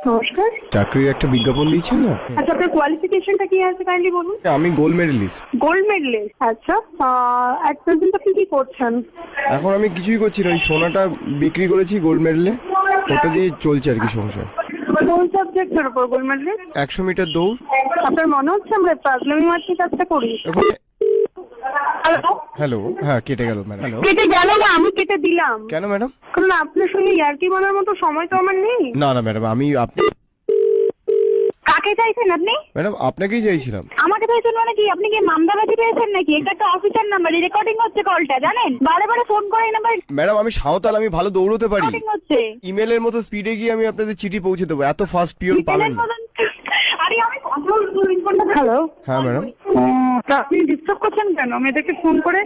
নমস্কার। চাকরির একটা বিজ্ঞাপন দিয়েছেন না? আচ্ছা, আপনার কোয়ালিফিকেশনটা কি আছে কাইন্ডলি বলুন। আমি গোল্ড মেডেলিস্ট। গোল্ড মেডেলিস্ট, আচ্ছা। এট প্রেজেন্ট আপনি কি করছেন? এখন আমি কিছুই করছি না, ওই সোনাটা বিক্রি করেছি গোল্ড মেডেলে, ওটা দিয়ে চলছে আর কি সংসার। কোন সাবজেক্টের উপর গোল্ড মেডেলিস্ট? 100 মিটার দৌড়। আপনার মনে হচ্ছে আমরা পাগলামি মারতে কাজটা করি? হ্যালো, হ্যাঁ কেটে গেল ম্যাডাম। হ্যালো, কেটে গেল না, আমি কেটে দিলাম। কেন ম্যাডাম? কারণ আপনার সঙ্গে ইয়ার্কি মারার মতো সময় তো আমার নেই। না না ম্যাডাম, আপনি কাকে চাইছেন আপনি? ম্যাডাম আপনাকেই চাইছিলাম। আমাকে চাইছেন মানে কি? আপনি কি মামদাবাজি পেয়েছেন নাকি? এটা একটা অফিসার নাম্বার, রেকর্ডিং হচ্ছে কলটা, জানেন? বারে বারে ফোন করে এই নাম্বার ম্যাডাম আমি সাঁওতাল, আমি ভালো দৌড়তে পারি। রেকর্ডিং হচ্ছে। ইমেলের মতো স্পিডে গিয়ে আমি আপনাদের চিঠি পৌঁছে দেবো, এত ফাস্ট পিওন পাবেন না। আরে আমি কন্ট্রোল রুলিং কোনটা। হ্যালো, হ্যাঁ ম্যাডাম। আপনি ডিস্টার্ব করছেন কেন মেয়েটাকে ফোন করে?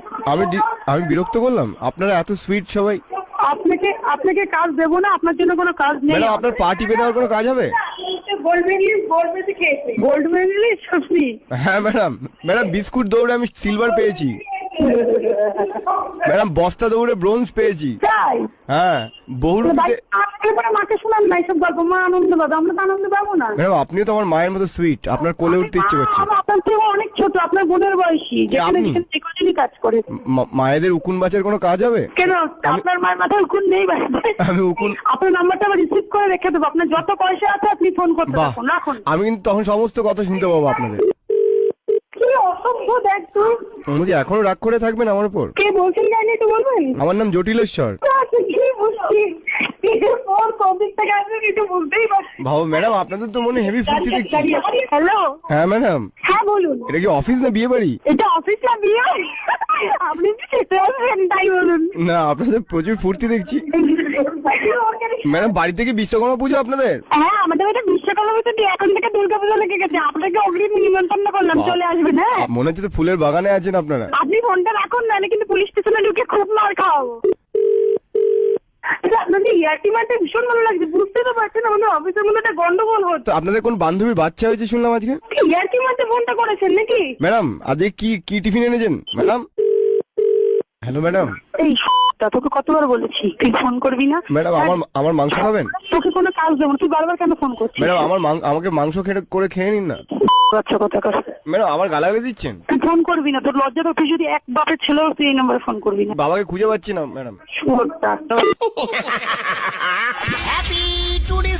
আমি বিরক্ত করলাম? আপনারা এত সুইট সবাই। আপনাকে কাজ দেবো না, আপনার জন্য কোনো কাজ নেই। ম্যাডাম আপনার পা টিপে দেওয়ার কোনো কাজ হবে? গোল্ড মেডেলিস্ট আপনি? হ্যাঁ ম্যাডাম। ম্যাডাম বিস্কুট দৌড়ে আমি সিলভার পেয়েছি। ম্যাডাম বস্তা দৌড়ে ব্রোঞ্জ পেয়েছি। তাই? হ্যাঁ বহুরূপীতে। মাকে শোনান না এইসব গল্প, মা আনন্দ পাবে, আমরা তো আনন্দ পাবো না। ম্যাডাম আপনিও তো আমার মায়ের মতো সুইট, আপনার কোলে উঠতে ইচ্ছে করছে। আপনার থেকে অনেক ছোট, আপনার বোনের বয়সী, যেখানে আপনি? যে কজনই কাজ করে। মায়েদের উকুন বাঁচার কোনো কাজ হবে? কেন আপনার মায়ের মাথায় উকুন নেই? আমি উকুন। আপনার নাম্বারটা আমি রিসিভ করে রেখে দেবো, আপনার যত পয়সা আছে আপনি ফোন করতে বাহ, থাকুন, রাখুন। আমি কিন্তু তখন সমস্ত কথা শুনতে পাবো আপনাদের। কি অসভ্য দেখ তুই। বলছি এখনো রাগ করে থাকবেন আমার উপর? কে বলছেন জানি একটু বলবেন? আমার নাম জটিলেশ্বর। কি বুঝছি ফোন কবির থেকে আসবে কিছু বুঝতেই পারছি। ভাবো ম্যাডাম, আপনাদের তো মনে হেভি ফুর্তি দেখছি। হ্যালো, হ্যাঁ ম্যাডাম। হ্যাঁ বলুন। এটা কি অফিস না বিয়ে বাড়ি? এটা অফিস না বিয়ে? আপনি কি খেতে আসবেন তাই বলুন। না, আপনাদের প্রচুর ফুর্তি দেখছি। ম্যাডাম বাড়ি থেকে বিশ্বকর্মা পুজো আপনাদের? হ্যাঁ, আমাদের এটা বিশ্বকর্মা পুজো দিয়ে এখন থেকে দুর্গাপূজা লেগে গেছে। আপনাকে অগ্রিম নিমন্ত্রণ করলাম, চলে আসবেন। হ্যাঁ, মনে হচ্ছে তো ফুলের বাগানে আছেন আপনারা। আপনি ফোনটা রাখুন, নাহলে কিন্তু পুলিশ স্টেশনে ঢুকে খুব মার খাওয়াবো। আপনাদের ইয়ার্কি মারতে ভীষণ ভালো লাগছে, বুঝতে তো পারছেন আমাদের অফিসের মধ্যে একটা গন্ডগোল হচ্ছে। তো আপনাদের কোন বান্ধবীর বাচ্চা হয়েছে শুনলাম আজকে। ইয়ার্কি মারতে ফোনটা করেছেন নাকি? ম্যাডাম আজকে কি টিফিন এনেছেন ম্যাডাম? Hello madam. এই তোকে কতবার বলেছি তুই ফোন করবি না? ম্যাডাম আমার মাংস খাবেন? তোকে কোনো কাজ দেবো না, তুই বারবার কেন ফোন করছিস? ম্যাডাম আমাকে মাংস করে খেয়ে নিন না। আচ্ছা, কথা কর। ম্যাডাম আমার গালাগালি দিচ্ছেন? তুই ফোন করবি না, তোর লজ্জা তো, তুই যদি এক বাপের ছেলেও তুই এই নম্বরে ফোন করবি না। বাবাকে খুঁজে পাচ্ছি না ম্যাডাম। শুয়োরটা। Happy today!